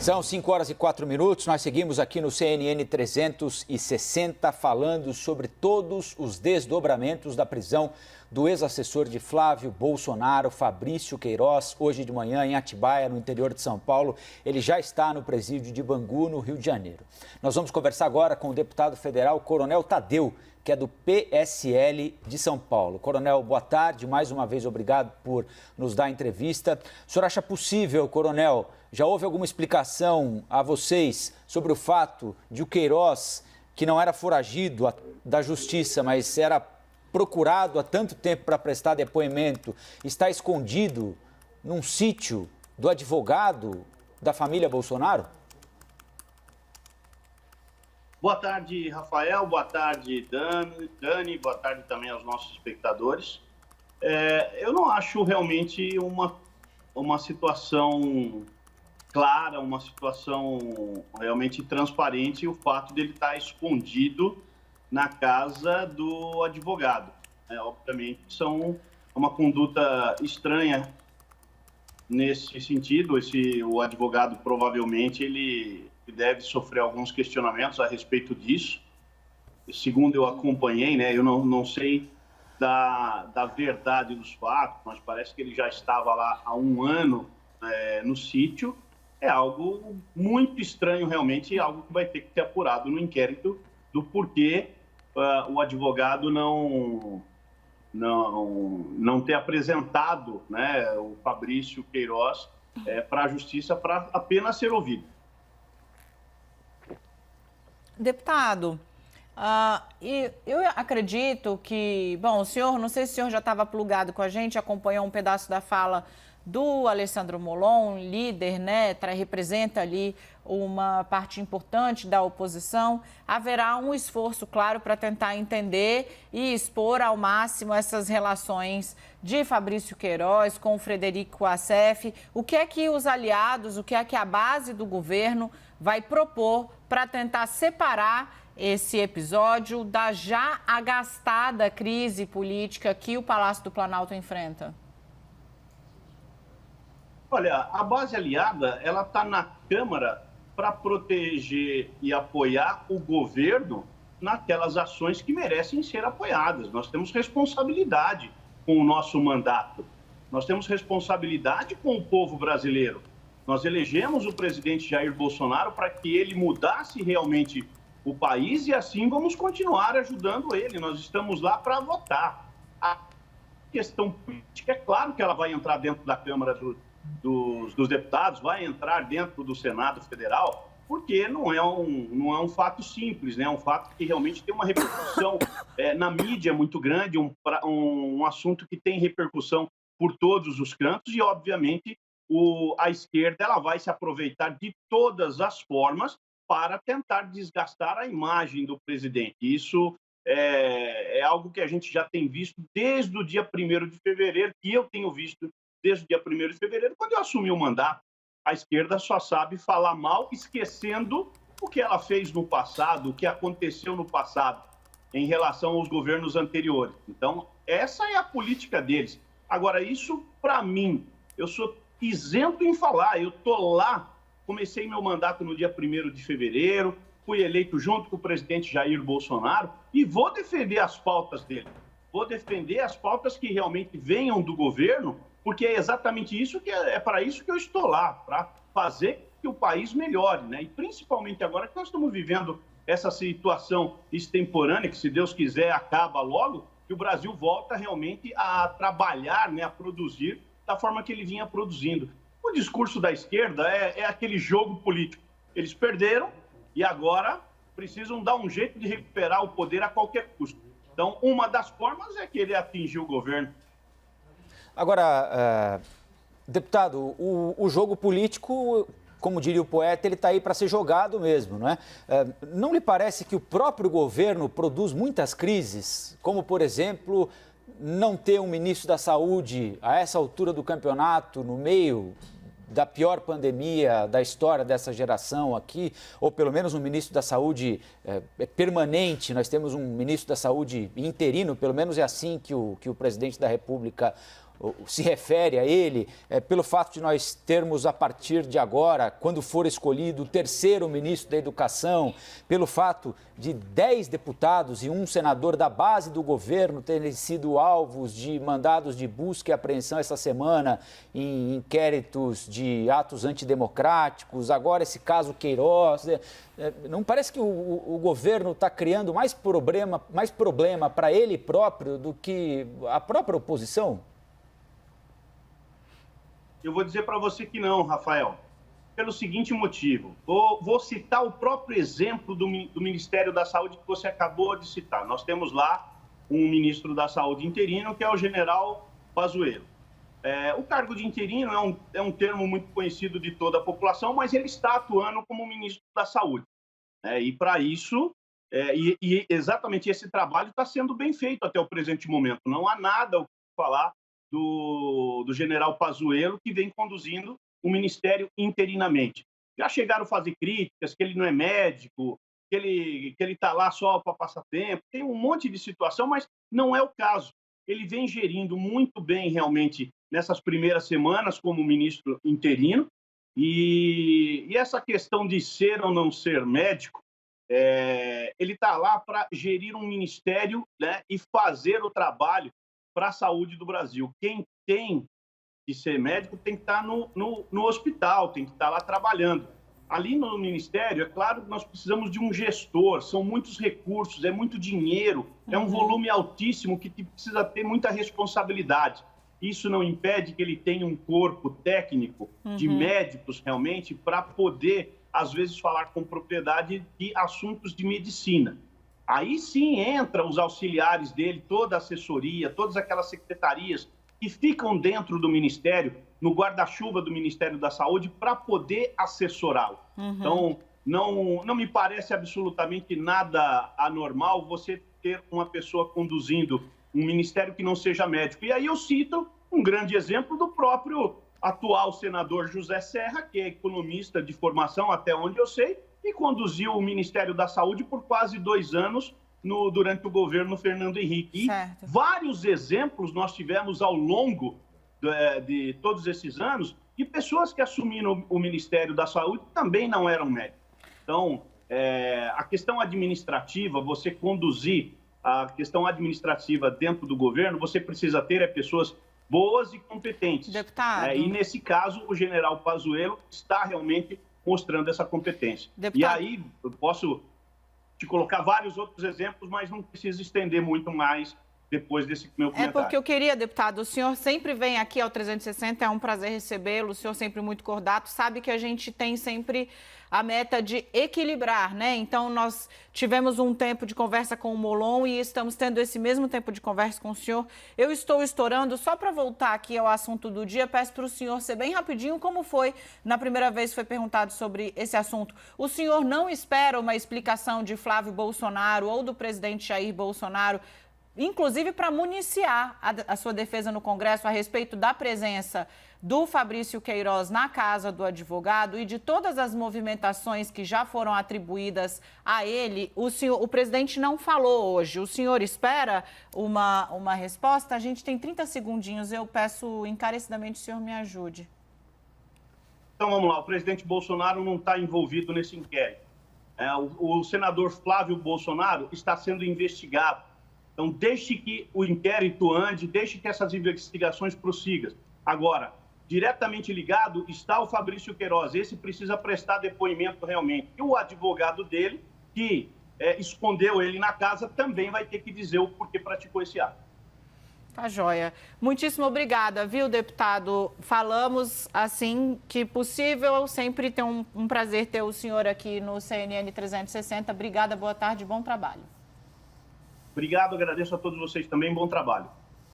São 5h04, nós seguimos aqui no CNN 360 falando sobre todos os desdobramentos da prisão do ex-assessor de Flávio Bolsonaro, Fabrício Queiroz, hoje de manhã em Atibaia, no interior de São Paulo. Ele já está no presídio de Bangu, no Rio de Janeiro. Nós vamos conversar agora com o deputado federal Coronel Tadeu, que é do PSL de São Paulo. Coronel, boa tarde, mais uma vez obrigado por nos dar a entrevista. O senhor acha possível, Coronel, já houve alguma explicação a vocês sobre o fato de o Queiroz, que não era foragido da justiça, mas era procurado há tanto tempo para prestar depoimento, está escondido num sítio do advogado da família Bolsonaro? Boa tarde, Rafael. Boa tarde, Dani. Boa tarde também aos nossos espectadores. Eu não acho realmente uma situação clara, uma situação realmente transparente o fato dele estar escondido na casa do advogado. Obviamente, uma conduta estranha nesse sentido. O advogado provavelmente ele deve sofrer alguns questionamentos a respeito disso. Segundo eu acompanhei, né, eu não sei da verdade dos fatos, mas parece que ele já estava lá há um ano no sítio. É algo muito estranho realmente, algo que vai ter que ser apurado no inquérito do porquê o advogado não ter apresentado, né, o Fabrício Queiroz para a justiça para apenas ser ouvido. Deputado, eu acredito que, bom, o senhor, não sei se o senhor já estava plugado com a gente, acompanhou um pedaço da fala do Alessandro Molon, líder, né, representa ali uma parte importante da oposição. Haverá um esforço, claro, para tentar entender e expor ao máximo essas relações de Fabrício Queiroz com o Frederico Assef. O que é que os aliados, o que é que a base do governo vai propor para tentar separar esse episódio da já agastada crise política que o Palácio do Planalto enfrenta? Olha, a base aliada, ela está na Câmara para proteger e apoiar o governo naquelas ações que merecem ser apoiadas. Nós temos responsabilidade com o nosso mandato. Nós temos responsabilidade com o povo brasileiro. Nós elegemos o presidente Jair Bolsonaro para que ele mudasse realmente o país e assim vamos continuar ajudando ele. Nós estamos lá para votar. A questão política, é claro que ela vai entrar dentro da Câmara dos Deputados, vai entrar dentro do Senado Federal, porque não é um fato simples, né? É um fato que realmente tem uma repercussão na mídia muito grande, um assunto que tem repercussão por todos os cantos e, obviamente, a esquerda ela vai se aproveitar de todas as formas para tentar desgastar a imagem do presidente. Isso é algo que a gente já tem visto desde o dia 1º de fevereiro, que eu tenho visto desde o dia 1º de fevereiro, quando eu assumi o mandato. A esquerda só sabe falar mal, esquecendo o que ela fez no passado, o que aconteceu no passado, em relação aos governos anteriores. Então, essa é a política deles. Agora, isso, para mim, eu sou isento em falar. Eu estou lá, comecei meu mandato no dia 1º de fevereiro, fui eleito junto com o presidente Jair Bolsonaro e vou defender as pautas dele. Vou defender as pautas que realmente venham do governo, porque é exatamente isso é para isso que eu estou lá, para fazer que o país melhore, né? E principalmente agora que nós estamos vivendo essa situação extemporânea, que se Deus quiser acaba logo, que o Brasil volta realmente a trabalhar, né, a produzir da forma que ele vinha produzindo. O discurso da esquerda é aquele jogo político. Eles perderam e agora precisam dar um jeito de recuperar o poder a qualquer custo. Então, uma das formas é querer atingir o governo. Agora, deputado, o jogo político, como diria o poeta, ele está aí para ser jogado mesmo, não é? Não lhe parece que o próprio governo produz muitas crises, como, por exemplo, não ter um ministro da Saúde a essa altura do campeonato, no meio da pior pandemia da história dessa geração aqui, ou pelo menos um ministro da Saúde permanente? Nós temos um ministro da Saúde interino, pelo menos é assim que o presidente da República se refere a ele, pelo fato de nós termos, a partir de agora, quando for escolhido, o terceiro ministro da Educação, pelo fato de 10 deputados e um senador da base do governo terem sido alvos de mandados de busca e apreensão essa semana em inquéritos de atos antidemocráticos, agora esse caso Queiroz. Não parece que o governo está criando mais problema para ele próprio do que a própria oposição? Eu vou dizer para você que não, Rafael, pelo seguinte motivo. Vou citar o próprio exemplo do Ministério da Saúde que você acabou de citar. Nós temos lá um ministro da Saúde interino, que é o general Pazuello. O cargo de interino é um termo muito conhecido de toda a população, mas ele está atuando como ministro da Saúde. E para isso, exatamente esse trabalho está sendo bem feito até o presente momento. Não há nada o que falar do general Pazuello, que vem conduzindo o ministério interinamente. Já chegaram a fazer críticas, que ele não é médico, que ele está lá só para passar tempo, tem um monte de situação, mas não é o caso. Ele vem gerindo muito bem, realmente, nessas primeiras semanas como ministro interino, e essa questão de ser ou não ser médico, ele está lá para gerir um ministério, né, e fazer o trabalho para a saúde do Brasil. Quem tem que ser médico tem que estar no hospital, tem que estar lá trabalhando. Ali no Ministério, é claro que nós precisamos de um gestor, são muitos recursos, é muito dinheiro, é um volume altíssimo que precisa ter muita responsabilidade. Isso não impede que ele tenha um corpo técnico de médicos realmente para poder, às vezes, falar com propriedade de assuntos de medicina. Aí sim entra os auxiliares dele, toda a assessoria, todas aquelas secretarias que ficam dentro do Ministério, no guarda-chuva do Ministério da Saúde, para poder assessorá-lo. Então, não me parece absolutamente nada anormal você ter uma pessoa conduzindo um ministério que não seja médico. E aí eu cito um grande exemplo do próprio atual senador José Serra, que é economista de formação, até onde eu sei, e conduziu o Ministério da Saúde por quase 2 anos durante o governo Fernando Henrique. E vários exemplos nós tivemos ao longo de todos esses anos de pessoas que assumiram o Ministério da Saúde também não eram médicos. Então, a questão administrativa, você conduzir a questão administrativa dentro do governo, você precisa ter pessoas boas e competentes. Deputado. E nesse caso, o general Pazuello está realmente mostrando essa competência. Deputado. E aí, eu posso te colocar vários outros exemplos, mas não preciso estender muito mais depois desse meu comentário. Porque eu queria, deputado, o senhor sempre vem aqui ao 360, é um prazer recebê-lo, o senhor sempre muito cordato, sabe que a gente tem sempre a meta de equilibrar, né? Então, nós tivemos um tempo de conversa com o Molon e estamos tendo esse mesmo tempo de conversa com o senhor. Eu estou estourando, só para voltar aqui ao assunto do dia, peço para o senhor ser bem rapidinho, como foi na primeira vez que foi perguntado sobre esse assunto. O senhor não espera uma explicação de Flávio Bolsonaro ou do presidente Jair Bolsonaro, inclusive para municiar a sua defesa no Congresso a respeito da presença do Fabrício Queiroz na casa do advogado e de todas as movimentações que já foram atribuídas a ele? O presidente não falou hoje. O senhor espera uma resposta? A gente tem 30 segundinhos. Eu peço encarecidamente que o senhor me ajude. Então, vamos lá. O presidente Bolsonaro não está envolvido nesse inquérito. O senador Flávio Bolsonaro está sendo investigado. Então, deixe que o inquérito ande, deixe que essas investigações prossigam. Agora, diretamente ligado está o Fabrício Queiroz. Esse precisa prestar depoimento realmente. E o advogado dele, que escondeu ele na casa, também vai ter que dizer o porquê praticou esse ato. Tá joia. Muitíssimo obrigada, viu, deputado? Falamos assim que possível. Sempre tem um prazer ter o senhor aqui no CNN 360. Obrigada, boa tarde, bom trabalho. Obrigado, agradeço a todos vocês também, bom trabalho.